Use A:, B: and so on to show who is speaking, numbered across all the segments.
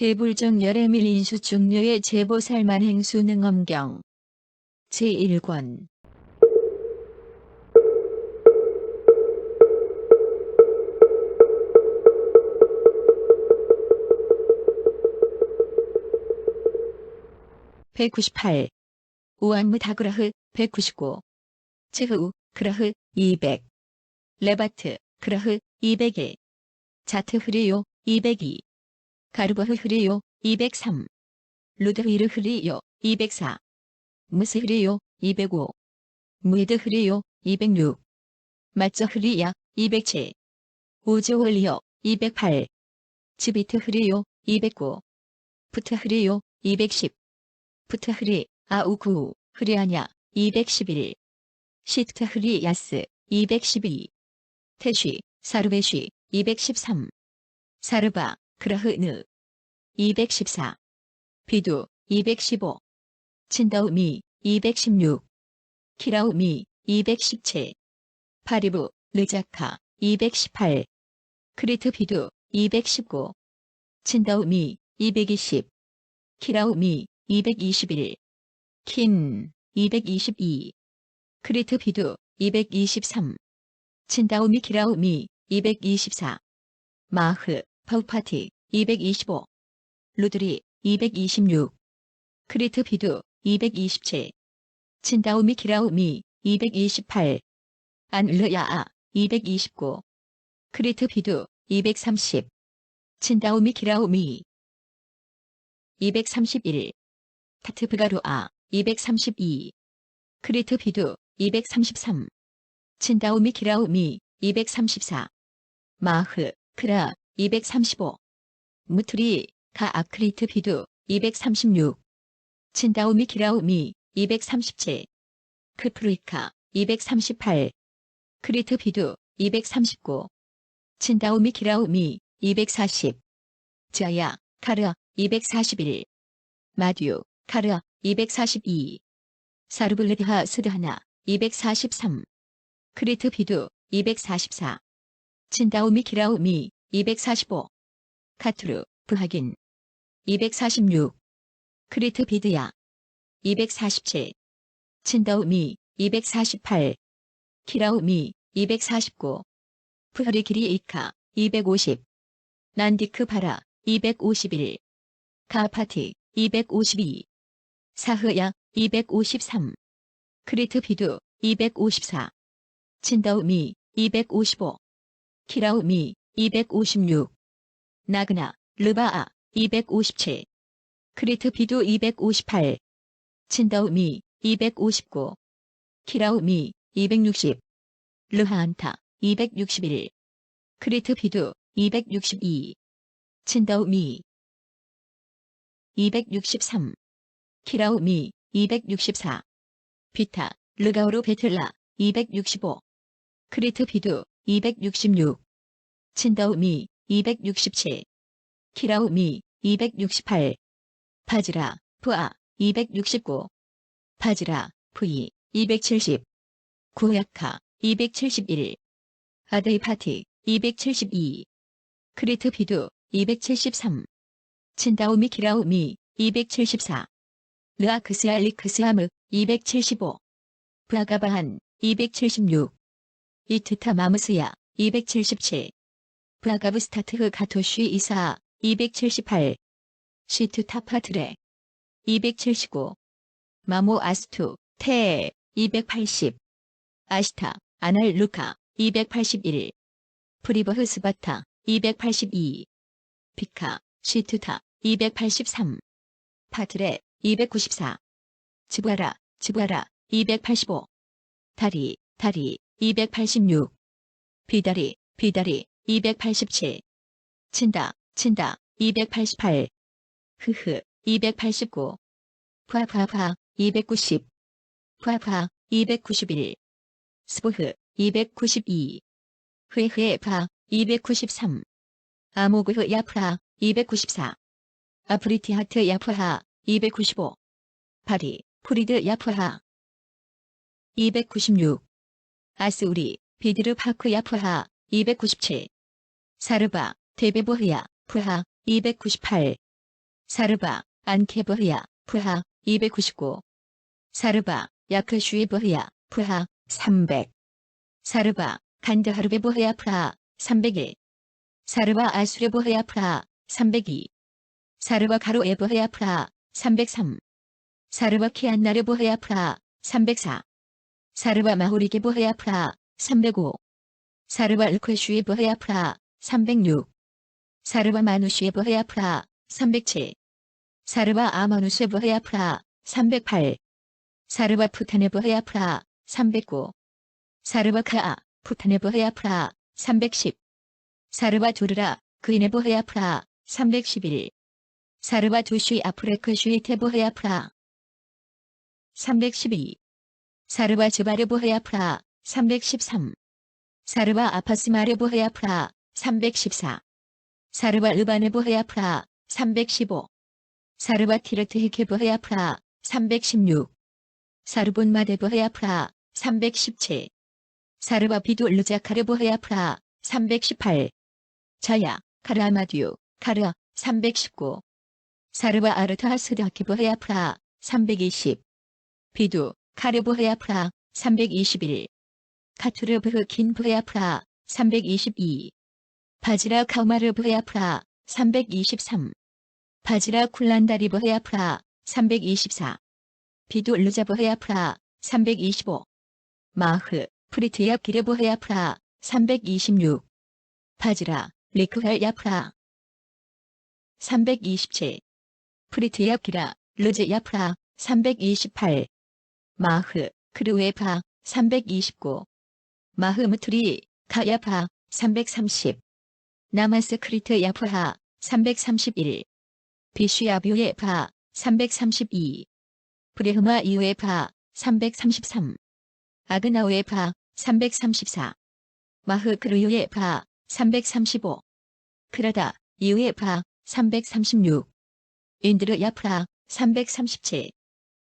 A: 대불정 열애밀 인수중류의 제보살만행수능엄경 제1권 (198) 우안무 다그라흐 (199) 츠흐우 그라흐 (200) 레바트 그라흐 (201) 자트 흐리요 (202) 가르버흐 흐리요 (203) 루드히르 흐리요 (204) 무스 흐리요 (205) 무이드 흐리요 (206) 마쩌 흐리야 (207) 우즈 흐리요 (208) 츠비트 흐리요 (209) 푸트 흐리요 (210) 푸트 흐리 아우구 흐리아냐 (211) 시트 흐리 야스 (212) 태쉬 사르베쉬 (213) 사르바 그라흐느 214 비두 215 친다우미 216 키라우미 217 파리부 르자카 218 크리트 비두 219 친다우미 220 키라우미 221 킨 222 크리트 비두 223 친다우미 키라우미 224 마흐 파우파티 225 루드리 226 크리트 비두 227 친다우미 키라우미 228 안르야아 229 크리트 비두 230 친다우미 키라우미 231 타트브가루아 232 크리트 비두 233 친다우미 키라우미 234 마흐 크라 235 무트리 가 아크리트 비두 236 친다우미 키라우미 237 크프루이카 238 크리트 비두 239 친다우미 키라우미 240 자야 카르 241 마듀 카르 242 사르블레드하 스드하나 243 크리트 비두 244 친다우미 키라우미 245 카투르 부하긴 246 크리트 비드야 247 친다우미 248 키라우미 249 푸허리기리 이카 250 난디크 바라 251 가파티 252 사흐야 253 크리트 비두 254 친다우미 255 키라우미 256 나그나 르바아 257 크리트 비두 258 친다우미 259 키라우미 260 르하안타 261 크리트 비두 262 친다우미 263 키라우미 264 비타 르가우르 베틀라 265 크리트 비두 266 친다우미 267 키라우미 268 바즈라 푸아 269 바즈라 푸이 270 구야카 271 아데이파티 272 크리트 비두 273 친다우미 키라우미 274 르아크스알리크스하므 275 브라가바한 276 이트타 마무스야 277 브라가브스타트흐 가토쉬 이사 278 시트타파트레 279 마모 아스투 테 280 아시타 아날 루카 281 프리버흐 스바타 282 피카 시트타 283 파트레 294 즈바라 285 다리 286 비다리 287 친다 288 흐흐 289 푸아푸아푸아 290 푸아푸아 291 스보흐 292 흐에흐에파 293 아모그흐 야프하 294 아프리티하트 야프하 295 파리 프리드 야프하 296 아스우리 비드르 파크 야프하 297 사르바 데베보흐야 푸하 298 사르바 안케버흐야 푸하 299. 사르바 야크슈이버흐야 푸하 300. 사르바 간드하르베버흐야 푸하 301. 사르바 아수레버흐야 푸하 302. 사르바 가로에버흐야 푸하 303. 사르바 키안나르버흐야 푸하 304. 사르바 마호리게버흐야 푸하 305. 사르바 르크슈이버흐야 푸하 306. 사르바 마누슈에버흐야 푸하 307. 사르바 아마누스에버흐야 푸하 308. 사르바 푸타네버흐야 푸하 309. 사르바 카아 푸타네버흐야 푸하 310. 사르바 두르라 그이네버흐야 푸하 311. 사르바 두슈이 아프레크슈이 테버흐야 푸하 312. 사르바 즈바르버흐야 푸하 313. 사르바 아파스마르버흐야 푸하 314. 사르바 르바네버흐야 푸하 315. 사르바 티르트히케버흐야 푸하 316. 사르본 마데버흐야 푸하 317. 사르바 비두 르자카르버흐야 푸하 318. 자야 카르아마듀 카르 319. 사르바 아르타하스다키버흐야 푸하 320. 비두 카르버흐야 푸하 321. 카투르브흐 긴브흐야 푸하 322. 바지라 카우마르브흐야 푸하 323. 바지라 쿨란다리버흐야 푸하 324. 비두 르자버흐야 푸하 325. 마흐 프리트야 기르버흐야 푸하 326. 바지라 리크헬야 푸하 327. 프리트야 기라 르즈야 푸하 328. 마흐 크르웨파 329. 마흐무트리 가야파 330. 나마스 크리트 야프하 331. 비슈야뷰예파 332. 브레흐마 이우에파 333. 아그나우에파 334. 마흐 크르유에파 335. 크라다 이우에파 336. 인드르 야프하 337.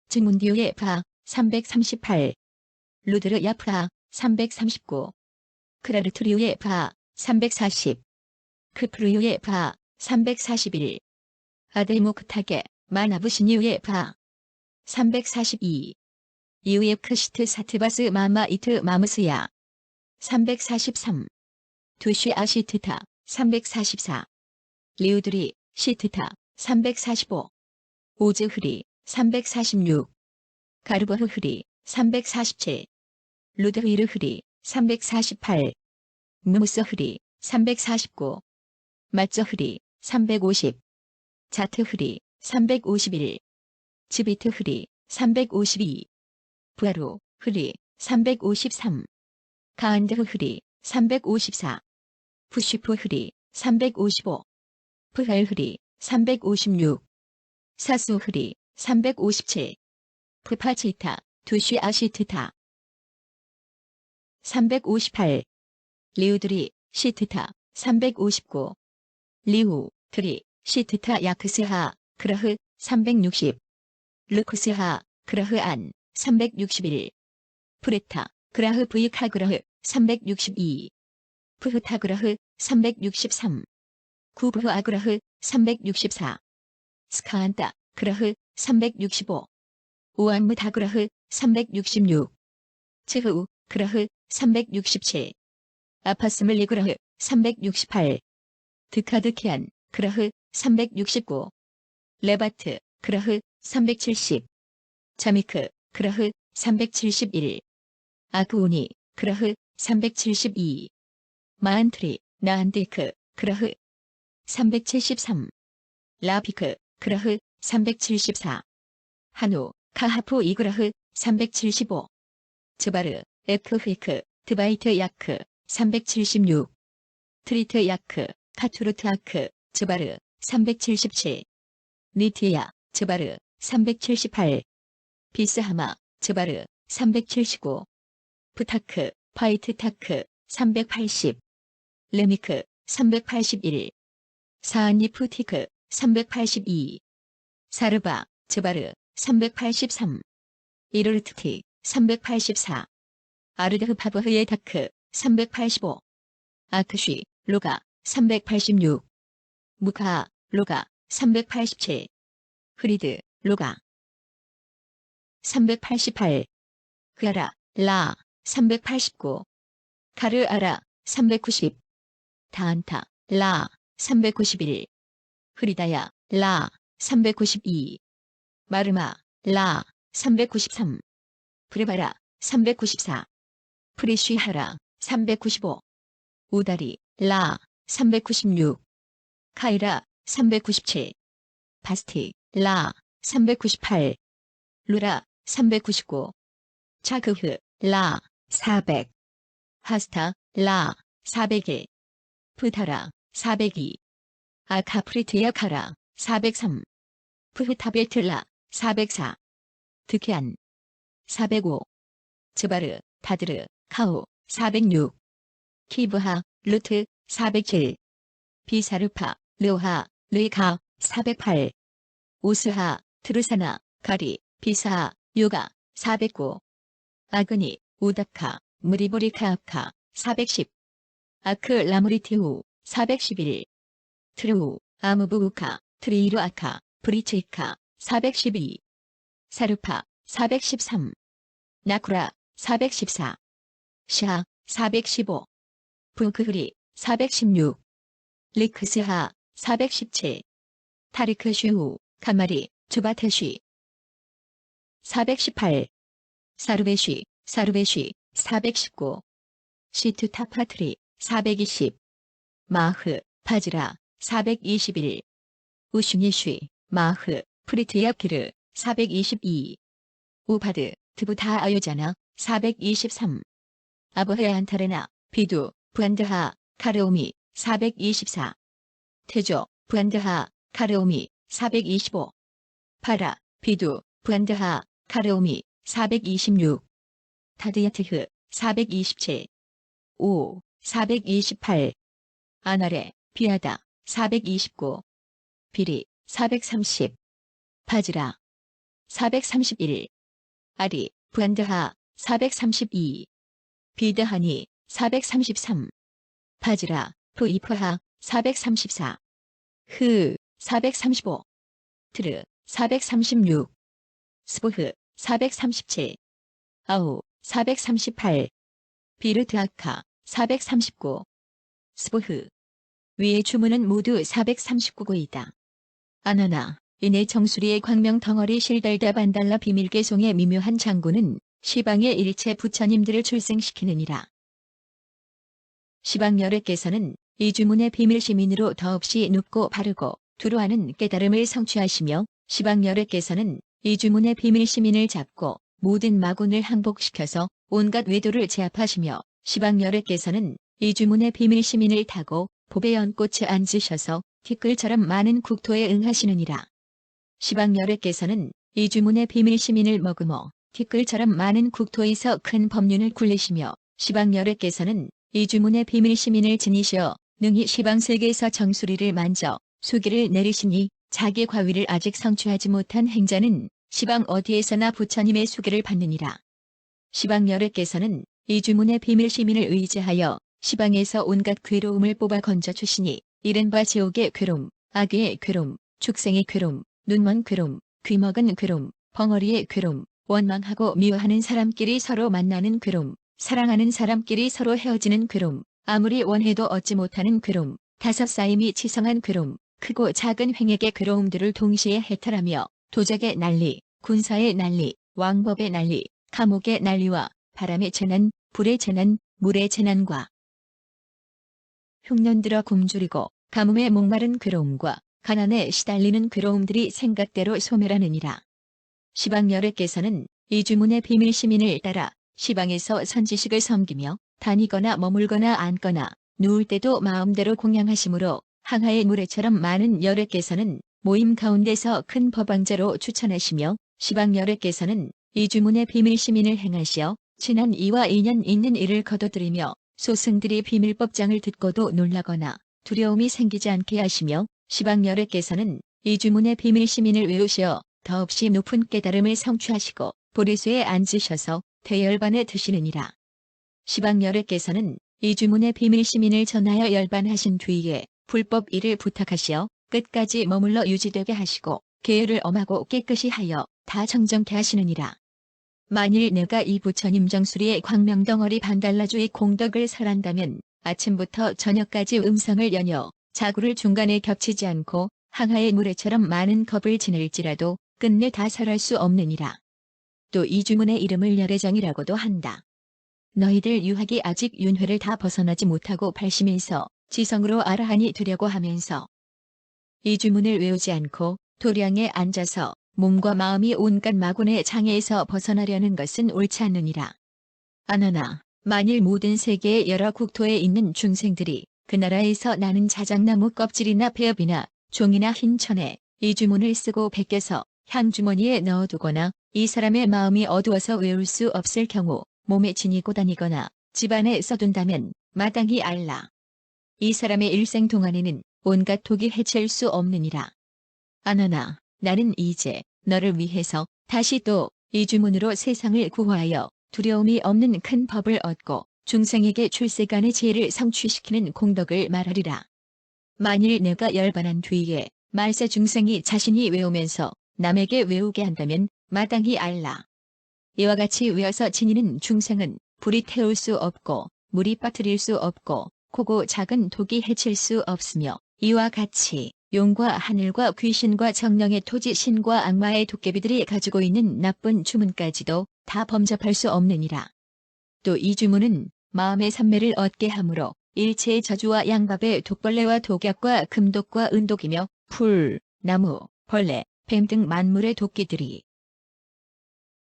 A: 증문디우에파 338. 루드르 야프하 339. 크라르트리우의 파 340. 크프루유의 파 341. 아데모크타게 마나부시니우의 파 342. 이우의 크시트 사트바스 마마 이트 마무스야 343. 두쉬 아시트타 344. 리우드리 시트타 345. 오즈흐리 346. 가르버흐 흐리 347. 루드히르 흐리 348. 무무서 흐리 349. 마쩌 흐리 350. 자트 흐리 351. 즈비트 흐리 352. 부하루 흐리 353. 가안드 흐리 354. 푸슈프 흐리 355. 프헬 흐리 356. 사수 흐리 357. 푸파치타 두쉬 아시트타 358. 리우드리 시트타 359. 리우 트리 시트타 야크스하 크라흐 360. 르쿠스하 크라흐 안 361. 프레타 그라흐 브이카 그라흐 362. 푸흐타 그라흐 363. 구브흐 아그라흐 364. 스카안타 그라흐 365. 우안무 다그라흐 366. 츠흐우 그라흐 367. 아파스물리 그라흐 368. 드카드키안 그라흐 369. 레바트 그라흐 370. 자미크 그라흐 371. 아그우니 그라흐 372. 마안트리 나안디크 그라흐 373. 라피크 그라흐 374. 한우 카하프 이그라흐 375. 즈바르 에크휘크 드바이트 야크 376. 트리트 야크 카투르트 아크 즈바르 377. 니티야 즈바르 378. 비스하마 즈바르 379. 부타크 파이트 타크 380. 레미크 381. 사안니프티크 382. 사르바 즈바르 383. 이르르트티 384. 아르드흐파버흐의 다크 385. 아크쉬 로가 386. 무카 로가 387. 흐리드, 로가. 388. 그아라, 라. 389. 가르아라. 390. 다안타, 라. 391. 흐리다야, 라. 392. 마르마, 라. 393. 프레바라. 394. 프리쉬하라. 395. 우다리, 라. 396. 카이라. 397. 바스티, 라. 398. 루라. 399. 차그흐, 라. 400. 하스타, 라. 401. 푸타라. 402. 아카프리트야카라. 403. 푸흐타베틀라. 404. 득해안. 405. 즈바르, 다드르, 카우. 406. 키브하, 루트. 407. 비사르파, 르하, 르이카. 408. 우스하, 트루사나, 가리, 비사하, 요가. 409. 아그니, 우다카, 무리보리카아카. 410. 아크 라무리티후. 411. 트르우, 아무부우카, 트리이루아카, 브리츠이카. 412. 사르파. 413. 나쿠라. 414. 샤. 415. 부크흐리. 416. 리크스하. 417. 타리크슈우, 카마리, 주바테쉬. 418. 사르베쉬, 사르베쉬. 419. 시투타파트리. 420. 마흐, 파즈라. 421. 우슈니쉬, 마흐, 프리트야키르. 422. 우파드, 드부타 아요자나. 423. 아브헤안타레나, 비두, 부안드하, 카르오미. 424. 태조, 부안드하, 카르오미. 425. 파라, 비두, 부안드하, 카르오미. 426. 타드야트흐. 427. 오. 428. 아나레, 비아다. 429. 비리. 430. 파즈라. 431. 아리, 부안드하. 432. 비드하니. 433. 파즈라, 푸이프하. 434. 흐. 435. 트르. 436. 스보흐. 437. 아우. 438. 비르트아카. 439. 스보흐. 위의 주문은 모두 439구이다. 아나나, 이내 정수리의 광명 덩어리 실달다 반달라 비밀개송의 미묘한 장구는 시방의 일체 부처님들을 출생시키느니라. 시방열애께서는 이 주문의 비밀 시민으로 더없이 높고 바르고 두루하는 깨달음을 성취하시며 시방열애께서는 이 주문의 비밀 시민을 잡고 모든 마군을 항복시켜서 온갖 외도를 제압하시며 시방열애께서는 이 주문의 비밀 시민을 타고 보배 연꽃에 앉으셔서 티끌처럼 많은 국토에 응하시느니라. 시방열애께서는 이 주문의 비밀 시민을 머금어 티끌처럼 많은 국토에서 큰 법륜을 굴리시며 시방열애께서는 이 주문의 비밀 시민을 지니시어 능히 시방세계에서 정수리를 만져 수기를 내리시니 자기 과위를 아직 성취하지 못한 행자는 시방 어디에서나 부처님의 수기를 받느니라. 시방열애께서는 이 주문의 비밀 시민을 의지하여 시방에서 온갖 괴로움을 뽑아 건져주시니 이른바 지옥의 괴로움, 악의 괴로움, 축생의 괴로움, 눈먼 괴로움, 귀먹은 괴로움, 벙어리의 괴로움, 원망하고 미워하는 사람끼리 서로 만나는 괴로움, 사랑하는 사람끼리 서로 헤어지는 괴로움, 아무리 원해도 얻지 못하는 괴로움, 다섯 쌓임이 치성한 괴로움, 크고 작은 횡액의 괴로움들을 동시에 해탈하며 도적의 난리, 군사의 난리, 왕법의 난리, 감옥의 난리와 바람의 재난, 불의 재난, 물의 재난과 흉년들어 굶주리고 가뭄에 목마른 괴로움과 가난에 시달리는 괴로움들이 생각대로 소멸하느니라. 시방열애께서는 이 주문의 비밀 시민을 따라 시방에서 선지식을 섬기며 다니거나 머물거나 앉거나 누울 때도 마음대로 공양하심으로 항하의 물에처럼 많은 열애께서는 모임 가운데서 큰 법왕자로 추천하시며 시방열애께서는 이 주문의 비밀 시민을 행하시어 친한 이와 인연 있는 이를 거둬들이며 소승들이 비밀법장을 듣고도 놀라거나 두려움이 생기지 않게 하시며 시방열애께서는 이 주문의 비밀 시민을 외우시어 더없이 높은 깨달음을 성취하시고 보리수에 앉으셔서 대열반에 드시느니라. 시방열애께서는 이 주문의 비밀 시민을 전하여 열반하신 뒤에 불법 일을 부탁하시어 끝까지 머물러 유지되게 하시고 계율을 엄하고 깨끗이 하여 다 정정케 하시느니라. 만일 내가 이 부처님 정수리에 광명덩어리 반달라주의 공덕을 설한다면 아침부터 저녁까지 음성을 연여 자구를 중간에 겹치지 않고 항하의 물에처럼 많은 겁을 지낼지라도 끝내 다 설할 수 없느니라. 또 이 주문의 이름을 열애정이라고도 한다. 너희들 유학이 아직 윤회를 다 벗어나지 못하고 발심해서 지성으로 아라한이 되려고 하면서 이 주문을 외우지 않고 도량에 앉아서 몸과 마음이 온갖 마군의 장애에서 벗어나려는 것은 옳지 않느니라. 아나나 만일 모든 세계의 여러 국토에 있는 중생들이 그 나라에서 나는 자작나무 껍질이나 배엽이나 종이나 흰천에 이 주문을 쓰고 베껴서 향주머니에 넣어두거나 이 사람의 마음이 어두워서 외울 수 없을 경우 몸에 지니고 다니거나 집안에 써둔다면 마땅히 알라. 이 사람의 일생 동안에는 온갖 독이 해칠 수 없느니라. 아나나 나는 이제 너를 위해서 다시 또 이 주문으로 세상을 구하여 두려움이 없는 큰 법을 얻고 중생에게 출세간의 지혜를 성취시키는 공덕을 말하리라. 만일 내가 열반한 뒤에 말세 중생이 자신이 외우면서 남에게 외우게 한다면 마땅히 알라. 이와 같이 외어서 지니는 중생은 불이 태울 수 없고 물이 빠뜨릴 수 없고 크고 작은 독이 해칠 수 없으며 이와 같이 용과 하늘과 귀신과 정령의 토지 신과 악마의 도깨비들이 가지고 있는 나쁜 주문까지도 다 범접할 수 없느니라. 또 이 주문은 마음의 삼매를 얻게 하므로 일체의 저주와 양밥의 독벌레와 독약과 금독과 은독이며 풀, 나무, 벌레, 뱀 등 만물의 도끼들이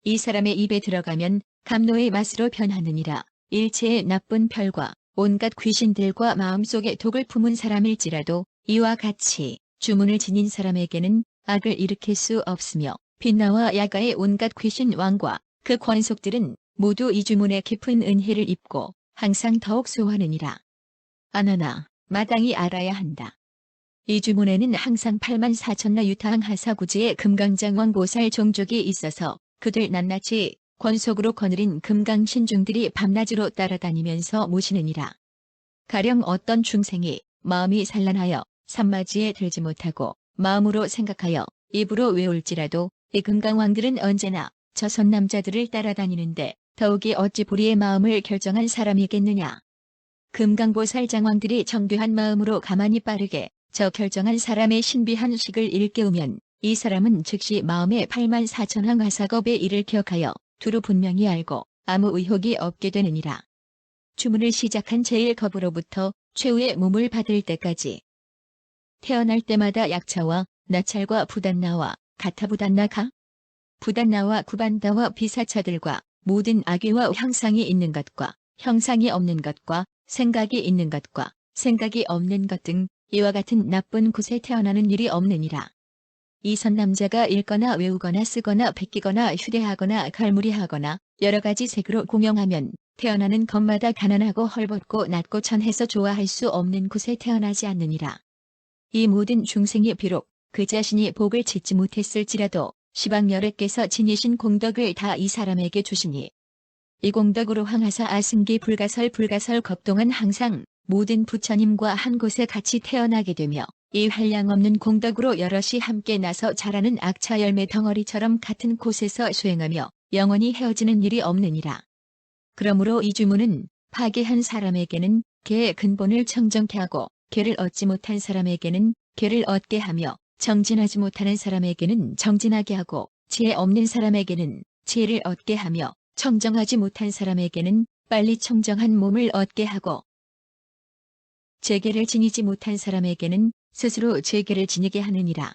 A: 이 사람의 입에 들어가면 감노의 맛으로 변하느니라. 일체의 나쁜 별과 온갖 귀신들과 마음속에 독을 품은 사람일지라도 이와 같이 주문을 지닌 사람에게는 악을 일으킬 수 없으며 빛나와 야가의 온갖 귀신 왕과 그 권속들은 모두 이 주문에 깊은 은혜를 입고 항상 더욱 소하느니라. 아나나 마땅히 알아야 한다. 이 주문에는 항상 84,000나 유타항 하사구지의 금강장왕 보살 종족이 있어서 그들 낱낱이 권속으로 거느린 금강신중들이 밤낮으로 따라다니면서 모시느니라. 가령 어떤 중생이 마음이 산란하여 산마지에 들지 못하고 마음으로 생각하여 입으로 외울지라도 이 금강왕들은 언제나 저 선남자들을 따라다니는데 더욱이 어찌 불의의 마음을 결정한 사람이겠느냐. 금강보살 장왕들이 정교한 마음으로 가만히 빠르게 저 결정한 사람의 신비한 식을 일깨우면 이 사람은 즉시 마음의 84,000항 화사겁의 일을 기억하여 두루 분명히 알고 아무 의혹이 없게 되느니라. 주문을 시작한 제1겁으로부터 최후의 몸을 받을 때까지 태어날 때마다 약차와 나찰과 부단나와 가타부단나가 부단나와 구반다와 비사차들과 모든 악의와 형상이 있는 것과 형상이 없는 것과 생각이 있는 것과 생각이 없는 것 등 이와 같은 나쁜 곳에 태어나는 일이 없느니라. 이 선남자가 읽거나 외우거나 쓰거나 베끼거나 휴대하거나 갈무리하거나 여러 가지 색으로 공용하면 태어나는 것마다 가난하고 헐벗고 낮고 천해서 좋아할 수 없는 곳에 태어나지 않느니라. 이 모든 중생이 비록 그 자신이 복을 짓지 못했을지라도 시방열애께서 지니신 공덕을 다 이 사람에게 주시니 이 공덕으로 황하사 아승기 불가설 겁동은 항상 모든 부처님과 한 곳에 같이 태어나게 되며 이 한량없는 공덕으로 여럿이 함께 나서 자라는 악차 열매 덩어리처럼 같은 곳에서 수행하며 영원히 헤어지는 일이 없느니라. 그러므로 이 주문은 파괴한 사람에게는 개의 근본을 청정케 하고 개를 얻지 못한 사람에게는 개를 얻게 하며 정진하지 못하는 사람에게는 정진하게 하고 지혜 없는 사람에게는 지혜를 얻게 하며 청정하지 못한 사람에게는 빨리 청정한 몸을 얻게 하고 재계를 지니지 못한 사람에게는 스스로 재계를 지니게 하느니라.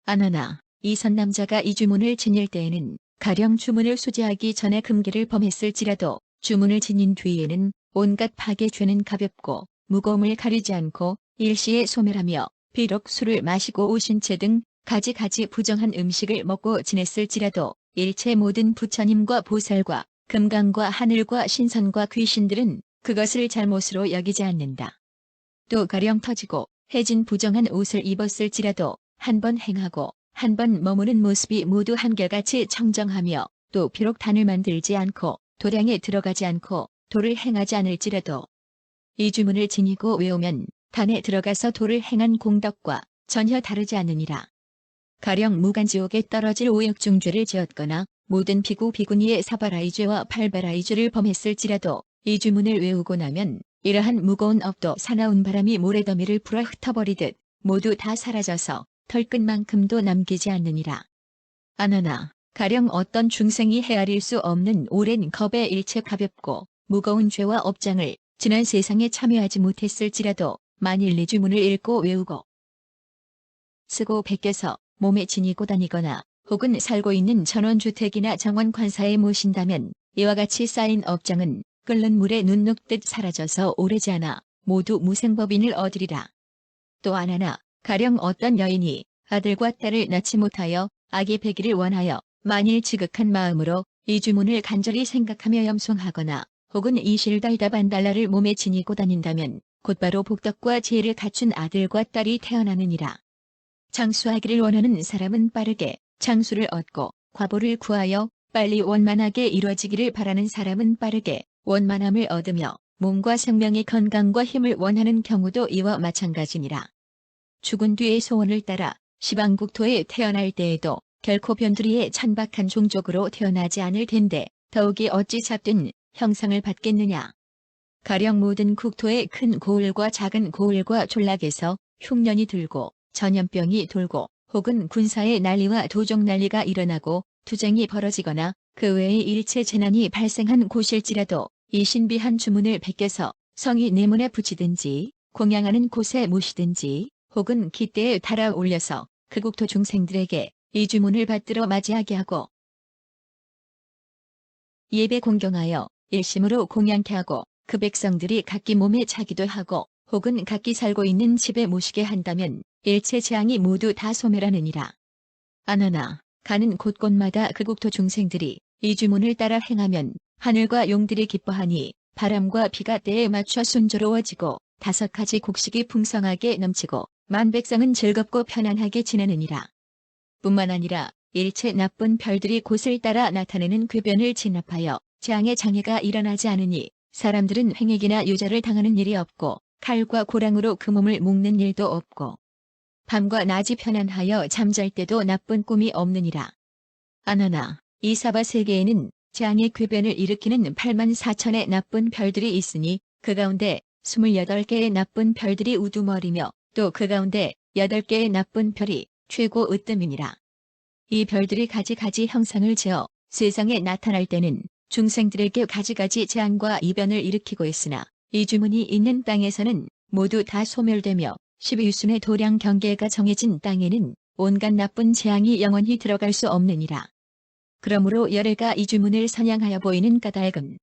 A: 아나나 이 선남자가 이 주문을 지닐 때에는 가령 주문을 수제하기 전에 금기를 범했을지라도 주문을 지닌 뒤에는 온갖 파괴 죄는 가볍고 무거움을 가리지 않고 일시에 소멸하며 비록 술을 마시고 오신채 등 가지가지 부정한 음식을 먹고 지냈을지라도 일체 모든 부처님과 보살과 금강과 하늘과 신선과 귀신들은 그것을 잘못으로 여기지 않는다. 또 가령 터지고 해진 부정한 옷을 입었을지라도 한 번 행하고 한 번 머무는 모습이 모두 한결같이 청정하며 또 비록 단을 만들지 않고 도량에 들어가지 않고 도를 행하지 않을지라도 이 주문을 지니고 외우면 단에 들어가서 도를 행한 공덕과 전혀 다르지 않느니라. 가령 무간지옥에 떨어질 오역중죄를 지었거나 모든 비구 비구니의 사바라이죄와 팔바라이죄를 범했을지라도 이 주문을 외우고 나면 이러한 무거운 업도 사나운 바람이 모래더미를 불어 흩어버리듯 모두 다 사라져서 털끝만큼도 남기지 않느니라. 아나나 가령 어떤 중생이 헤아릴 수 없는 오랜 겁에 일체 가볍고 무거운 죄와 업장을 지난 세상에 참여하지 못했을지라도 만일 이 주문을 읽고 외우고 쓰고 베껴서 몸에 지니고 다니거나 혹은 살고 있는 전원주택이나 정원관사에 모신다면 이와 같이 쌓인 업장은 끓는 물에 눈 녹듯 사라져서 오래지 않아 모두 무생법인을 얻으리라. 또 하나 가령 어떤 여인이 아들과 딸을 낳지 못하여 아기 배기를 원하여 만일 지극한 마음으로 이 주문을 간절히 생각하며 염송하거나 혹은 이실달다반달라를 몸에 지니고 다닌다면 곧바로 복덕과 지혜를 갖춘 아들과 딸이 태어나느니라. 장수하기를 원하는 사람은 빠르게 장수를 얻고 과보를 구하여 빨리 원만하게 이루어지기를 바라는 사람은 빠르게 원만함을 얻으며 몸과 생명의 건강과 힘을 원하는 경우도 이와 마찬가지니라. 죽은 뒤의 소원을 따라 시방국토에 태어날 때에도 결코 변두리의 천박한 종족으로 태어나지 않을 텐데 더욱이 어찌 잡된 형상을 받겠느냐. 가령 모든 국토에 큰 고을과 작은 고을과 졸락에서 흉년이 들고 전염병이 돌고 혹은 군사의 난리와 도적 난리가 일어나고 투쟁이 벌어지거나 그 외의 일체 재난이 발생한 곳일지라도 이 신비한 주문을 베껴서 성이 내문에 붙이든지 공양하는 곳에 모시든지 혹은 깃대에 달아 올려서 그 국토 중생들에게 이 주문을 받들어 맞이하게 하고 예배 공경하여 일심으로 공양케 하고 그 백성들이 각기 몸에 차기도 하고 혹은 각기 살고 있는 집에 모시게 한다면 일체 재앙이 모두 다 소멸하느니라. 아나나 가는 곳곳마다 그 국토 중생들이 이 주문을 따라 행하면 하늘과 용들이 기뻐하니 바람과 비가 때에 맞춰 순조로워지고 5가지 곡식이 풍성하게 넘치고 만백성은 즐겁고 편안하게 지내느니라. 뿐만 아니라 일체 나쁜 별들이 곳을 따라 나타내는 궤변을 진압하여 재앙의 장애가 일어나지 않으니 사람들은 횡액이나 유자를 당하는 일이 없고 칼과 고랑으로 그 몸을 묶는 일도 없고 밤과 낮이 편안하여 잠잘 때도 나쁜 꿈이 없느니라. 아나나 이 사바 세계에는 재앙의 궤변을 일으키는 84,000의 나쁜 별들이 있으니 그 가운데 28개의 나쁜 별들이 우두머리며 또 그 가운데 8개의 나쁜 별이 최고 으뜸이니라. 이 별들이 가지가지 형상을 지어 세상에 나타날 때는 중생들에게 가지가지 재앙과 이변을 일으키고 있으나 이 주문이 있는 땅에서는 모두 다 소멸되며 12유순의 도량 경계가 정해진 땅에는 온갖 나쁜 재앙이 영원히 들어갈 수 없느니라. 그러므로 열애가 이 주문을 선양하여 보이는 까닭은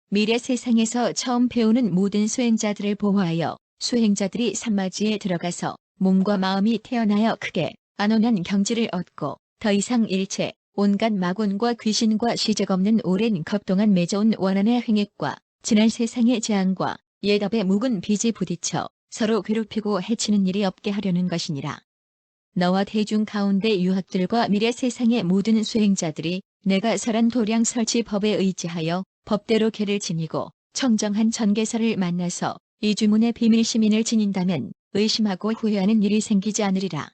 A: 미래 세상에서 처음 배우는 모든 수행자들을 보호하여 수행자들이 산마지에 들어가서 몸과 마음이 태어나여 크게 안온한 경지를 얻고 더 이상 일체 온갖 마군과 귀신과 시적 없는 오랜 겁 동안 맺어온 원한의 횡액과 지난 세상의 재앙과 예답의 묵은 빚이 부딪혀 서로 괴롭히고 해치는 일이 없게 하려는 것이니라. 너와 대중 가운데 유학들과 미래 세상의 모든 수행자들이 내가 설한 도량 설치 법에 의지하여 법대로 계를 지니고 청정한 전개사를 만나서 이 주문의 비밀 시민을 지닌다면 의심하고 후회하는 일이 생기지 않으리라.